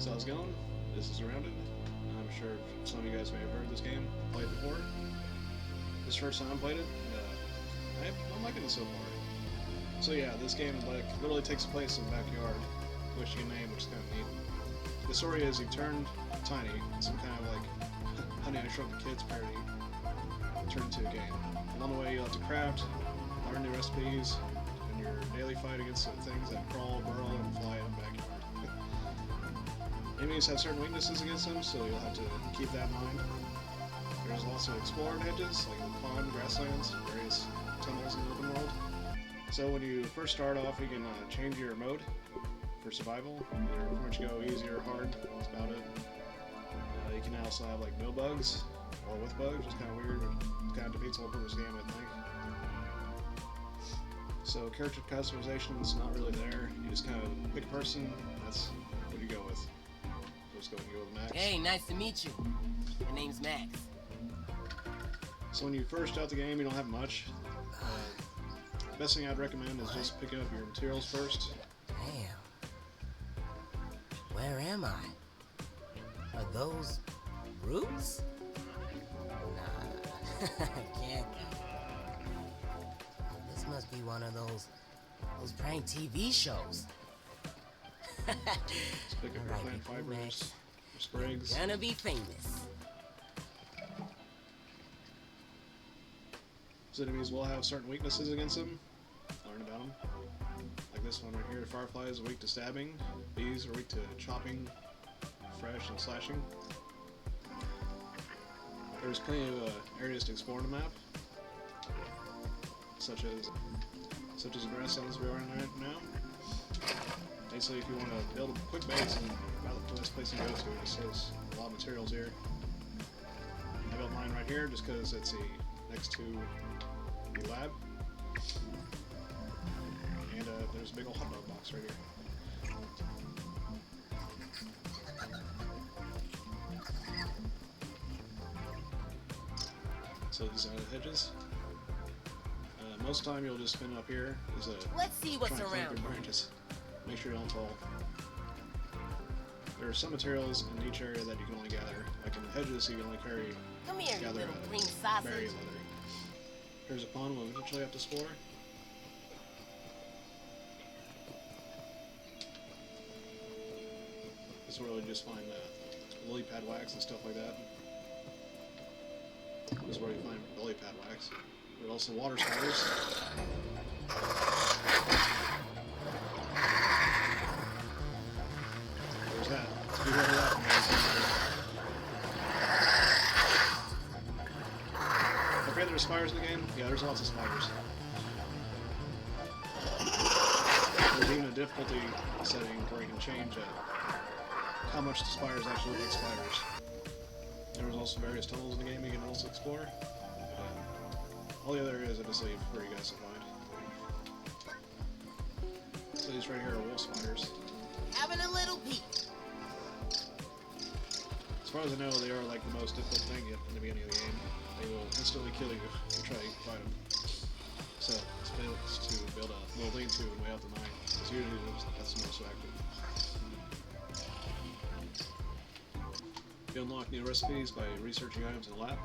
So how's it going? This is Surrounded. I'm sure some of you guys may have heard this game, played it before. This first time I played it, and I'm liking it so far. So yeah, this game literally takes place in the backyard, which you can name, which is kind of neat. The story is you turned Tiny, some kind of like Honey I Shrunk the Kids parody, turned into a game. Along the way, you'll have to craft, learn new recipes, and your daily fight against things that crawl, burrow, and fly in the backyard. Enemies have certain weaknesses against them, so you'll have to keep that in mind. There's also explored edges, like the pond, grasslands, various tunnels in the open world. So when you first start off, you can change your mode for survival. Either pretty much go easy or hard, that's about it. You can also have like no bugs, or with bugs, which is kind of weird, but kind of defeats the whole purpose of the game, I think. So character customization is not really there. You just kind of pick a person, that's what you go with. Let's go with Max. Hey, nice to meet you. My name's Max. So when you first start the game, you don't have much. Best thing I'd recommend is just picking up your materials first. Damn. Where am I? Are those roots? Nah, can't be. This must be one of those prank TV shows. Let's pick up your plant fibers, your sprigs. Gonna be famous. These enemies will have certain weaknesses against them. Learn about them. Like this one right here, fireflies are weak to stabbing. Bees are weak to chopping, fresh, and slashing. There's plenty of areas to explore on the map, such as the grasslands we are in right now. Basically, if you want to build a quick base, and about the best place to go to, it just says a lot of materials here. I built mine right here just because it's next to the lab. And there's a big old hot dog box right here. So these are the hedges. Most of the time you'll just spin up here. Let's see what's try and climb around. through branches. Make sure you don't fall. There are some materials in each area that you can only gather. Like in the hedges, you can only Come here, you gather little green berry sausage. leather. There's a pond we'll eventually have to explore. This is where we just find lily pad wax and stuff like that. This is where you find lily pad wax. But also water spiders. There's that. Let's be rid of that. Okay, there's spiders in the game? Yeah, there's lots of spiders. There's even a difficulty setting where you can change how much the spiders actually look like spiders. There's also various tunnels in the game you can also explore. All the other areas I just leave for you guys to find. So these right here are wolf spiders. Having a little peek. As far as I know, they are like the most difficult thing in the beginning of the game. They will instantly kill you if you try to fight them. So it's best to build a little lean-to and wait out the night, because usually that's the most active. You unlock new recipes by researching items in the lab.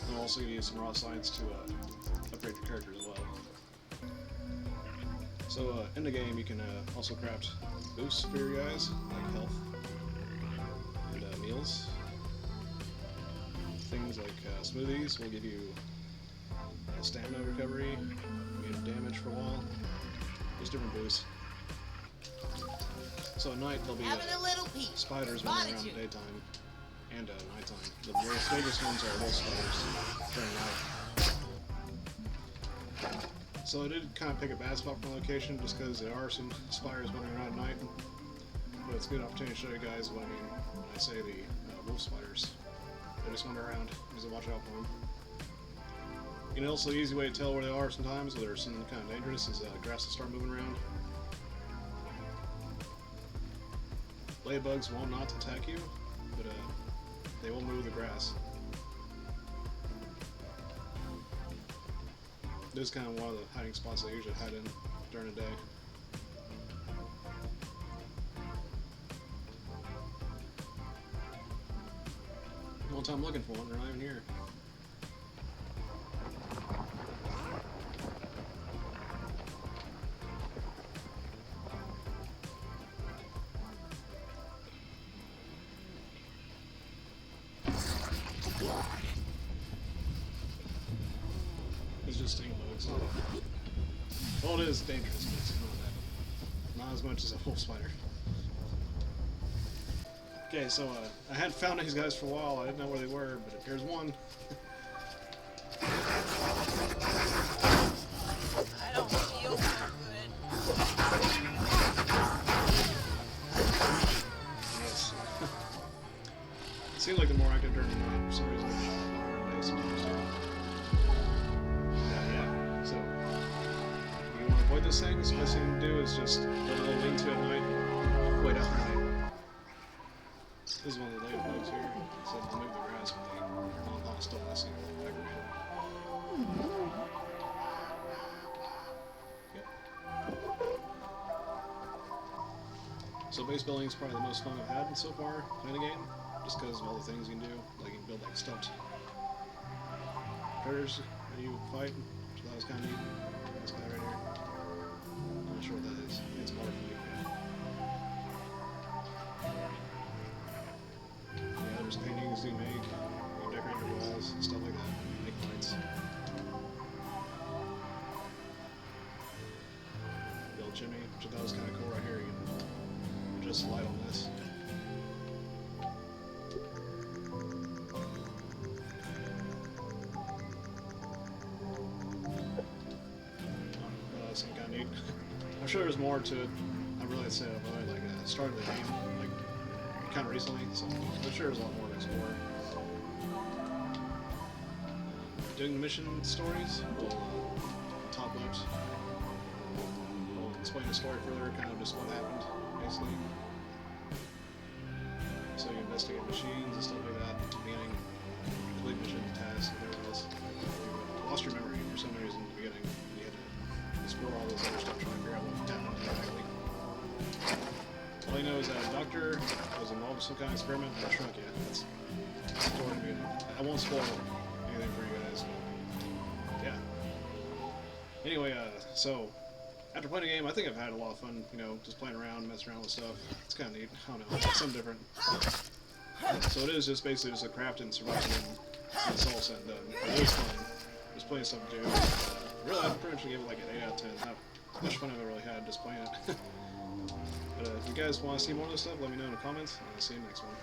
They'll also give you some raw science to upgrade your character as well. So in the game you can also craft boosts for your guys, like health and meals. Things like smoothies will give you stamina recovery, immune damage for a while, just different boosts. So at night there'll be Having a little peek. spiders running around in the daytime and nighttime. The most dangerous ones are wolf spiders during night. So I did kind of pick a bad spot for my location just because there are some spiders running around at night. But it's a good opportunity to show you guys what I mean when I say the wolf spiders. They just wander around, you have to watch out for them. You know, also the easy way to tell where they are sometimes, whether it's something kind of dangerous, is grass will start moving around. Ladybugs will not attack you, but they will move the grass. This is kind of one of the hiding spots I usually hide in during the day. The whole time looking for one, they're not even here. It's just stink bugs. Well, it is dangerous, but it's not as much as a wolf spider. Okay, so I had found these guys for a while. I didn't know where they were, but here's one. I don't feel so good. Yes. It seems like they're more active during the night for some reason. Sometimes too. Yeah. So you want to avoid those things. The best thing to do is just build a little lean-to at night and wait out the night. This is one of the later bugs here. It said to move the grass, but they're not hostile. I see a aggravated. Yep. So base building is probably the most fun I've had so far playing the game, just because of all the things you can do. Like you can build like stuffed critters that you fight, so that was kind of neat. This guy right here. I'm not sure what that is. I think it's butterfly. Yeah, there's paintings you make, you decorate your walls, stuff like that. Make lights. Build chimney, which I thought was kind of cool right here. You can just light on this. That seemed kind of neat. I'm sure there's more to it. I really say I've only started the game kind of recently, so I'm sure there's a lot more to explore. Doing the mission stories, top left, will explain the story further, kind of just what happened, basically. So you investigate machines and stuff like that at the beginning, complete mission tasks, and everything else. You lost your memory for some reason at the beginning, and you had to explore all this other stuff, trying to figure out what happened exactly. All you know is that a doctor was involved in some kind of experiment and shrunk you. That's the story to be. I won't spoil anything for you guys, but yeah. Anyway, so after playing the game, I think I've had a lot of fun, just playing around, messing around with stuff. It's kind of neat. I don't know, something different. So it is just basically just a craft and survival and it's all said and done. It is fun. Just playing stuff to do. Really, I'd pretty much give it like an 8 out of 10. Not much fun I've ever really had just playing it. But if you guys want to see more of this stuff, let me know in the comments, and I'll see you next one.